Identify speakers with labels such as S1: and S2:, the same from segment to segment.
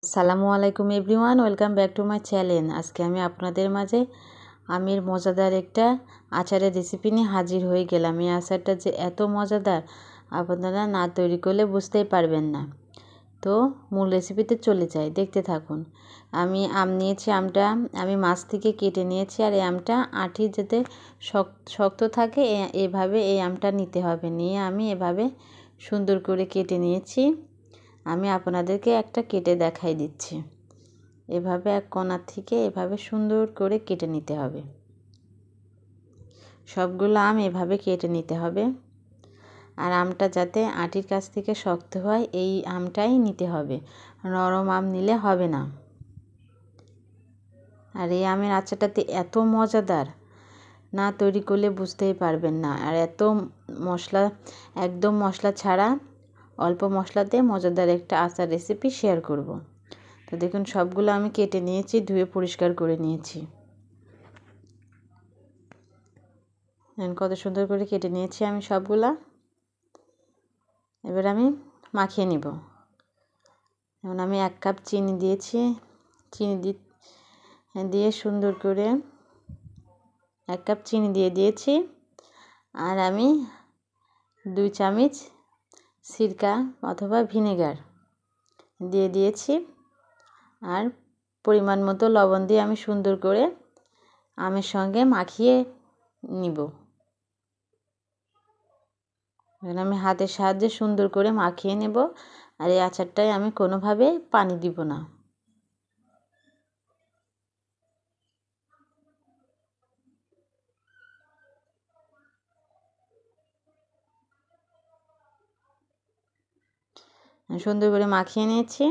S1: আসসালামু আলাইকুম everyone, welcome back to my channel. আজকে আমি আপনাদের মাঝে আমের মজাদার একটা আচারের রেসিপি নিয়ে হাজির হয়ে গেলাম। এই আচারটা যে এত মজাদার আপনারা না তৈরি করলে বুঝতেই পারবেন না। তো মূল রেসিপিতে চলে যাই, দেখতে থাকুন। আমি আম নিয়েছি, আমটা আমি মাছ থেকে কেটে নিয়েছি। আর এই আমটা আঁটি যাতে শক্ত থাকে এভাবে এই আমটা নিতে হবে। নিয়ে আমি এভাবে সুন্দর করে কেটে নিয়েছি। আমি আপনাদেরকে একটা কেটে দেখাই দিচ্ছি। এভাবে এক কোণার থেকে এভাবে সুন্দর করে কেটে নিতে হবে। সবগুলো আম এভাবে কেটে নিতে হবে। আর আমটা যাতে আটির কাছ থেকে শক্ত হয় এই আমটাই নিতে হবে, নরম আম নিলে হবে না। আর এই আমের আচারটাতে এত মজাদার, না তৈরি করলে বুঝতেই পারবেন না। আর এত মশলা, একদম মশলা ছাড়া অল্প মশলাতে মজাদার একটা আচার রেসিপি শেয়ার করব। তো দেখুন, সবগুলো আমি কেটে নিয়েছি, ধুয়ে পরিষ্কার করে নিয়েছি। কত সুন্দর করে কেটে নিয়েছি আমি সবগুলা। এবার আমি মাখিয়ে নিব। এখন আমি 1 কাপ চিনি দিয়েছি। চিনি দিয়ে সুন্দর করে 1 কাপ চিনি দিয়ে দিয়েছি। আর আমি 2 চামচ সিরকা অথবা ভিনেগার দিয়ে দিয়েছি। আর পরিমাণ মতো লবণ দিয়ে আমি সুন্দর করে আমের সঙ্গে মাখিয়ে নিব। আমি হাতের সাহায্যে সুন্দর করে মাখিয়ে নেব। আর এই আচারটায় আমি কোনোভাবে পানি দিব না। সুন্দর করে মাখিয়ে নিয়েছি।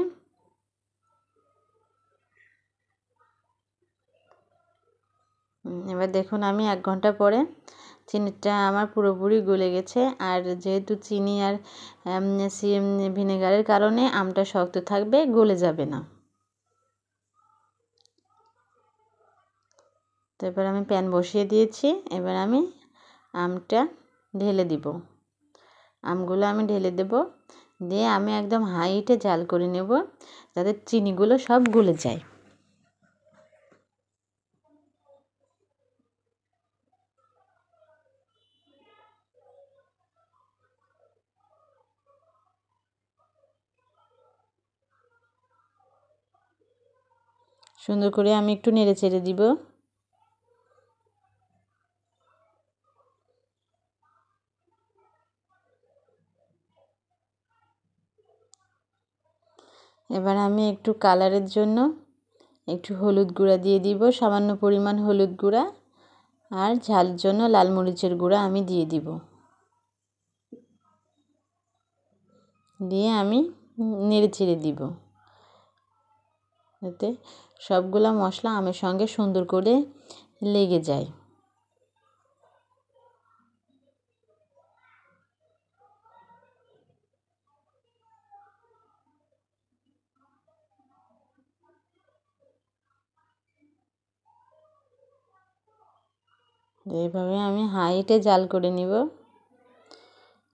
S1: এবার দেখুন, আমি 1 ঘন্টা পরে চিনিটা আমার পুরোপুরি গলে গেছে। আর যেহেতু চিনি আর ভিনেগারের কারণে আমটা শক্ত থাকবে, গলে যাবে না। তো এবার আমি প্যান বসিয়ে দিয়েছি। এবার আমি আমটা ঢেলে দিব। আমগুলো আমি ঢেলে দেব। দিয়ে আমি একদম হাই হিটে জাল করে নেব, যাতে চিনিগুলো সব গলে যায়। সুন্দর করে আমি একটু নেড়ে চেড়ে দিব। এবার আমি একটু কালারের জন্য একটু হলুদ গুঁড়া দিয়ে দিব, সামান্য পরিমাণ হলুদ গুঁড়া। আর ঝালের জন্য লাল মরিচের গুঁড়া আমি দিয়ে দিব। দিয়ে আমি নেড়ে চেড়ে দিব, যাতে সবগুলা মশলা আমের সঙ্গে সুন্দর করে লেগে যায়। এইভাবে আমি হাই হিটে জাল করে নিব।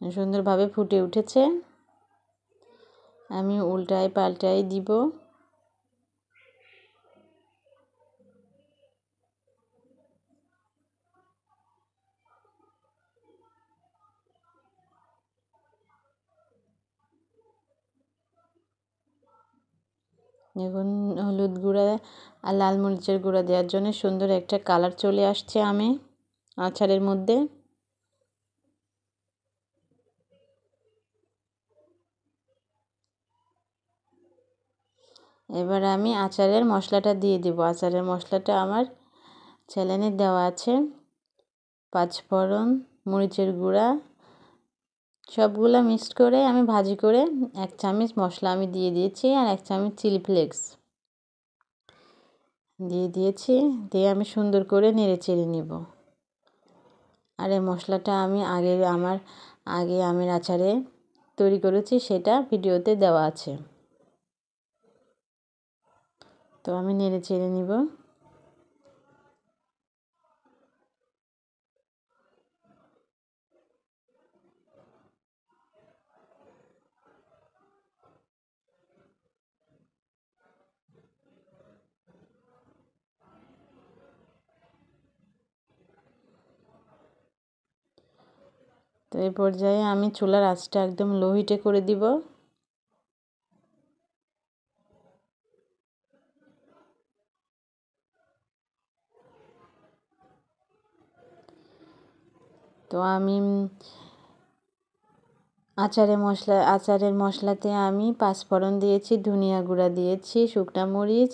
S1: সুন্দরভাবে ফুটে উঠেছে। আমি উল্টায় পাল্টায় দিব। এখন হলুদ গুঁড়া আর লাল মরিচের গুঁড়া দেওয়ার জন্য সুন্দর একটা কালার চলে আসছে আচারের মধ্যে। এবার আমি আচারের মশলাটা দিয়ে দেব। আচারের মশলাটা আমার চ্যানেলে দেওয়া আছে। 5 ফোড়ন, মরিচের গুঁড়া, সবগুলো মিক্সড করে আমি ভাজি করে 1 চামচ মশলা আমি দিয়ে দিয়েছি। আর 1 চামচ চিলি ফ্লেক্স দিয়ে দিয়েছি। দিয়ে আমি সুন্দর করে নেড়ে চেড়ে নেব। আর এই মশলাটা আমি আগে আমের আচারে তৈরি করেছি, সেটা ভিডিওতে দেওয়া আছে। তো আমি নেড়ে চেড়ে নিব। তো এই পর্যায়ে আমি চুলার আঁচটা একদম লো হিটে করে দিব। তো আমি আচারের মশলাতে আমি পাঁচফোড়ন দিয়েছি, ধনিয়া গুঁড়া দিয়েছি, শুকনো মরিচ,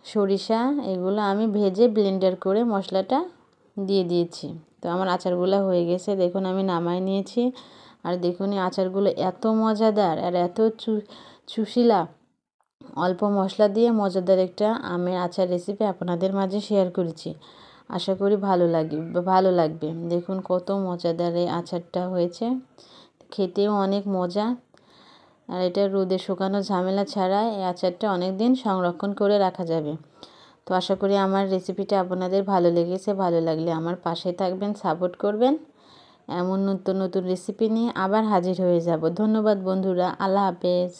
S1: সরিষা, এগুলো আমি ভেজে ব্লেন্ডার করে মশলাটা দিয়ে দিয়েছি। তো আমার আচারগুলো হয়ে গেছে, দেখুন আমি নামাই নিয়েছি। আর দেখুন এই আচারগুলো এত মজাদার আর এত চুষিলা, অল্প মশলা দিয়ে মজাদার একটা আমের আচার রেসিপি আপনাদের মাঝে শেয়ার করেছি। আশা করি ভালো লাগবে। দেখুন কত মজাদার এই আচারটা হয়েছে, খেতেও অনেক মজা। আর এটা রোদে শুকানো ঝামেলা ছাড়া এই আচারটা অনেক দিন সংরক্ষণ করে রাখা যাবে। তো আশা করি আমার রেসিপিটা আপনাদের ভালো লেগেছে। ভালো লাগলে আমার পাশে থাকবেন, সাপোর্ট করবেন। এমন নতুন নতুন রেসিপি নিয়ে আবার হাজির হয়ে যাব। ধন্যবাদ বন্ধুরা, আল্লাহ হাফেজ।